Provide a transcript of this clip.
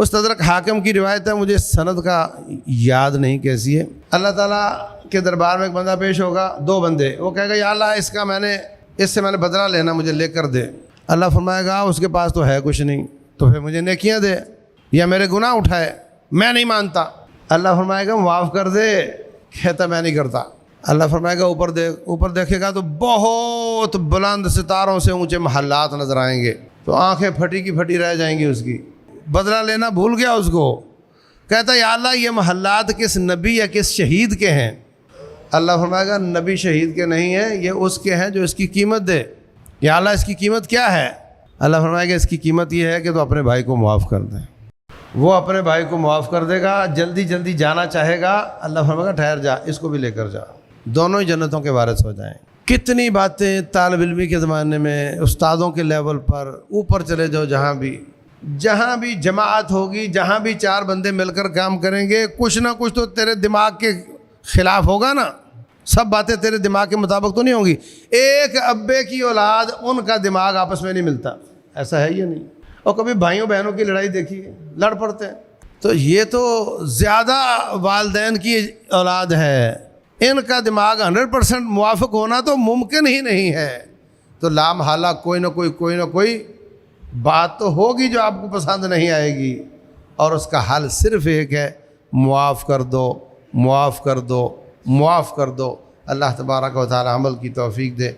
مستدرک حاکم کی روایت ہے، مجھے سند کا یاد نہیں کیسی ہے۔ اللہ تعالیٰ کے دربار میں ایک بندہ پیش ہوگا، دو بندے، وہ کہے گا یا اللہ اس سے میں نے بدلہ لینا، مجھے لے کر دے۔ اللہ فرمائے گا اس کے پاس تو ہے کچھ نہیں، تو پھر مجھے نیکیاں دے یا میرے گناہ اٹھائے، میں نہیں مانتا۔ اللہ فرمائے گا معاف کر دے، کہتا میں نہیں کرتا۔ اللہ فرمائے گا اوپر دیکھے گا تو بہت بلند ستاروں سے اونچے محلات نظر آئیں گے، تو آنکھیں پھٹی کی پھٹی رہ جائیں گی اس کی، بدلہ لینا بھول گیا اس کو۔ کہتا یا اللہ یہ محلات کس نبی یا کس شہید کے ہیں؟ اللہ فرمائے گا نبی شہید کے نہیں ہیں، یہ اس کے ہیں جو اس کی قیمت دے۔ یا اللہ اس کی قیمت کیا ہے؟ اللہ فرمائے گا اس کی قیمت یہ ہے کہ تو اپنے بھائی کو معاف کر دیں۔ وہ اپنے بھائی کو معاف کر دے گا، جلدی جلدی جانا چاہے گا، اللہ فرمائے گا ٹھہر جا، اس کو بھی لے کر جا، دونوں ہی جنتوں کے وارث ہو جائیں۔ کتنی باتیں طالب علمی کے زمانے میں، استادوں کے لیول پر، اوپر چلے جاؤ، جہاں بھی جماعت ہوگی، جہاں بھی چار بندے مل کر کام کریں گے، کچھ نہ کچھ تو تیرے دماغ کے خلاف ہوگا نا، سب باتیں تیرے دماغ کے مطابق تو نہیں ہوں گی۔ ایک ابے کی اولاد، ان کا دماغ آپس میں نہیں ملتا، ایسا ہے یا نہیں؟ اور کبھی بھائیوں بہنوں کی لڑائی دیکھیے، لڑ پڑتے ہیں۔ تو یہ تو زیادہ والدین کی اولاد ہے، ان کا دماغ 100% موافق ہونا تو ممکن ہی نہیں ہے۔ تو لامحالہ کوئی نہ کوئی بات تو ہوگی جو آپ کو پسند نہیں آئے گی، اور اس کا حل صرف ایک ہے، معاف کر دو، معاف کر دو، معاف کر دو۔ اللہ تبارک و تعالی عمل کی توفیق دے۔